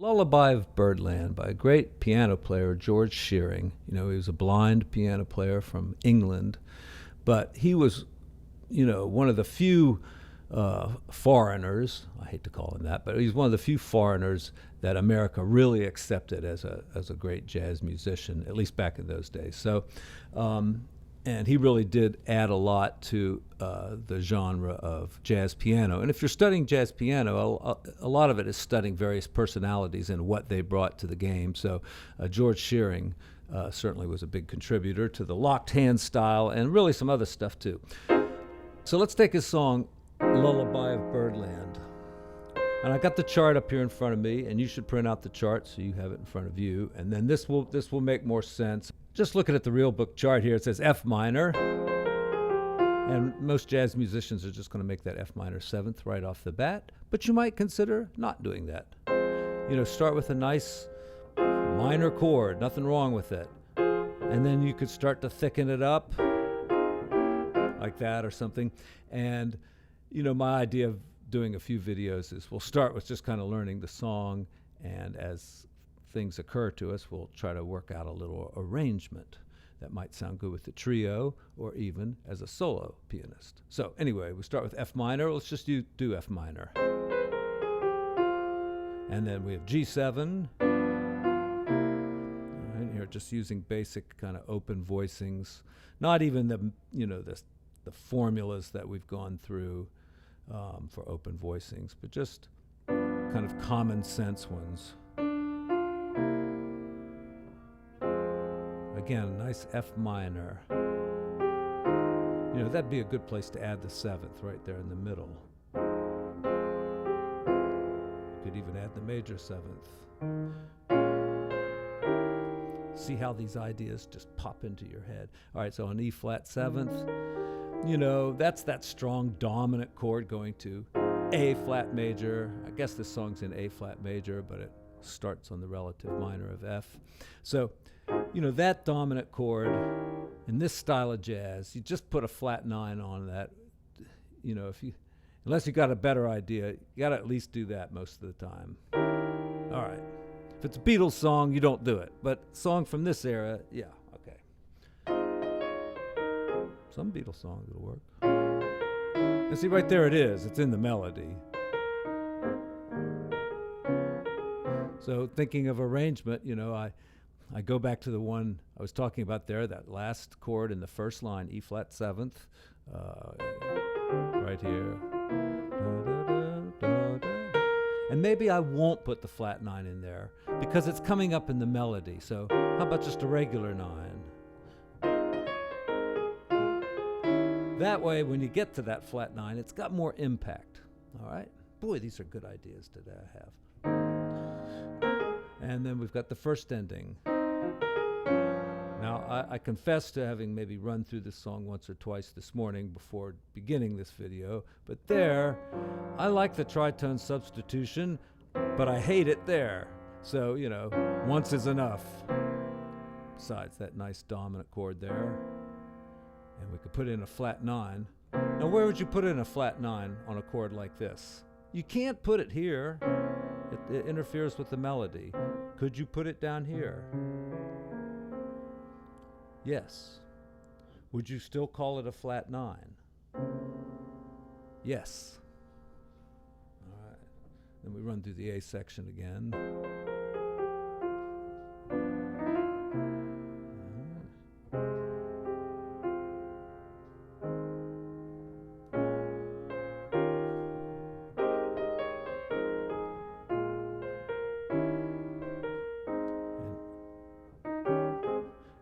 Lullaby of Birdland by a great piano player, George Shearing. He was a blind piano player from England, but he was, one of the few foreigners. I hate to call him that, but he's one of the few foreigners that America really accepted as a great jazz musician, at least back in those days. So, and he really did add a lot to the genre of jazz piano. And if you're studying jazz piano, a lot of it is studying various personalities and what they brought to the game. So George Shearing certainly was a big contributor to the locked hand style and really some other stuff too. So let's take his song, Lullaby of Birdland. And I got the chart up here in front of me, and you should print out the chart so you have it in front of you. And then this will make more sense. Just looking at the real book chart here, it says F minor. And most jazz musicians are just going to make that F minor 7th right off the bat. But you might consider not doing that. Start with a nice minor chord, nothing wrong with it. And then you could start to thicken it up like that or something. And, my idea of doing a few videos is we'll start with just kind of learning the song, and as things occur to us, we'll try to work out a little arrangement that might sound good with the trio or even as a solo pianist. So anyway, we start with F minor. Let's just do F minor. And then we have G7. And here just using basic kind of open voicings, not even the formulas that we've gone through for open voicings, but just kind of common sense ones. Again, a nice F minor. That'd be a good place to add the 7th right there in the middle. You could even add the major 7th. See how these ideas just pop into your head. All right, so an E flat 7th. That's that strong dominant chord going to A flat major. I guess this song's in A flat major, but it starts on the relative minor of F. So, that dominant chord in this style of jazz, you just put a flat 9 on that. Unless you got a better idea, you got to at least do that most of the time. All right. If it's a Beatles song, you don't do it. But song from this era, yeah, okay. Some Beatles songs will work. And see, right there it is. It's in the melody. So thinking of arrangement, I go back to the one I was talking about there, that last chord in the first line, E flat 7th, right here. And maybe I won't put the flat 9 in there because it's coming up in the melody. So how about just a regular 9? That way, when you get to that flat 9, it's got more impact. All right? Boy, these are good ideas today I have. And then we've got the first ending. Now, I confess to having maybe run through this song once or twice this morning before beginning this video, but there, I like the tritone substitution, but I hate it there. So, once is enough. Besides that nice dominant chord there. And we could put in a flat 9. Now, where would you put in a flat 9 on a chord like this? You can't put it here. It interferes with the melody. Could you put it down here? Yes. Would you still call it a flat 9? Yes. All right. Then we run through the A section again.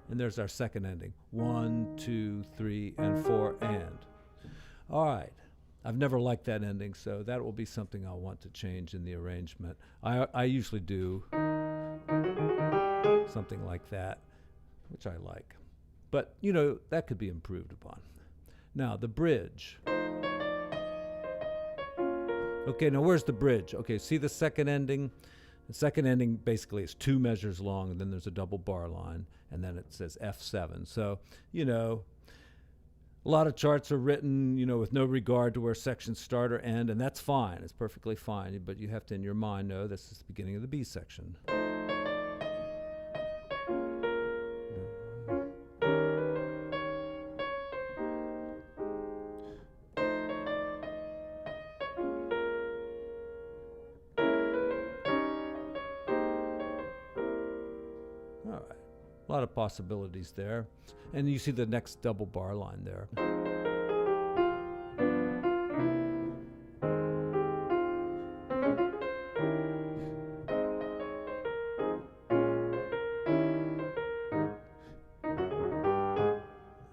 And there's our second ending. 1, 2, 3, and 4, and. All right. I've never liked that ending, so that will be something I'll want to change in the arrangement. I usually do something like that, which I like. But, that could be improved upon. Now, the bridge. Okay, now where's the bridge? Okay, see the second ending? The second ending basically is 2 measures long, and then there's a double bar line, and then it says F7. So, a A lot of charts are written, with no regard to where sections start or end, and that's fine. It's perfectly fine, but you have to, in your mind, know this is the beginning of the B section. All right. A lot of possibilities there. And you see the next double bar line there.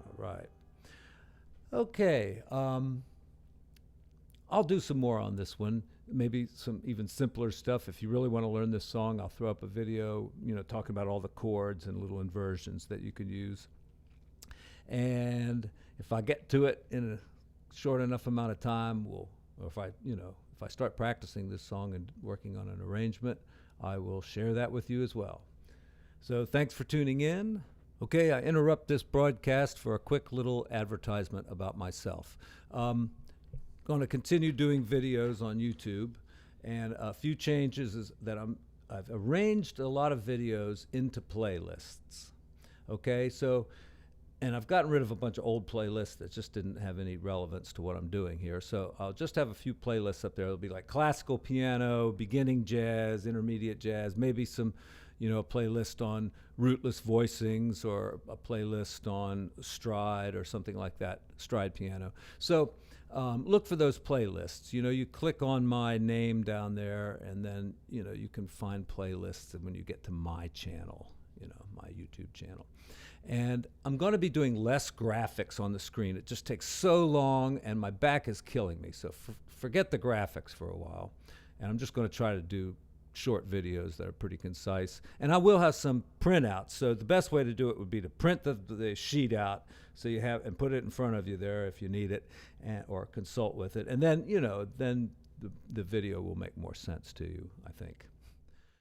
All right. Okay. I'll do some more on this one, maybe some even simpler stuff. If you really want to learn this song, I'll throw up a video, talking about all the chords and little inversions that you can use. And if I get to it in a short enough amount of time, or if I start practicing this song and working on an arrangement, I will share that with you as well. So thanks for tuning in. Okay, I interrupt this broadcast for a quick little advertisement about myself. Going to continue doing videos on YouTube, and a few changes is that I've arranged a lot of videos into playlists. Okay, so, and I've gotten rid of a bunch of old playlists that just didn't have any relevance to what I'm doing here. So I'll just have a few playlists up there. It'll be like classical piano, beginning jazz, intermediate jazz, maybe some, a playlist on rootless voicings, or a playlist on stride or something like that, stride piano. So look for those playlists. You click on my name down there, and then, you can find playlists when you get to my channel, my YouTube channel. And I'm going to be doing less graphics on the screen. It just takes so long, and my back is killing me. So forget the graphics for a while. And I'm just going to try to do short videos that are pretty concise. And I will have some printouts. So the best way to do it would be to print the sheet out, so you have, and put it in front of you there if you need it, or consult with it. And then, then the video will make more sense to you, I think.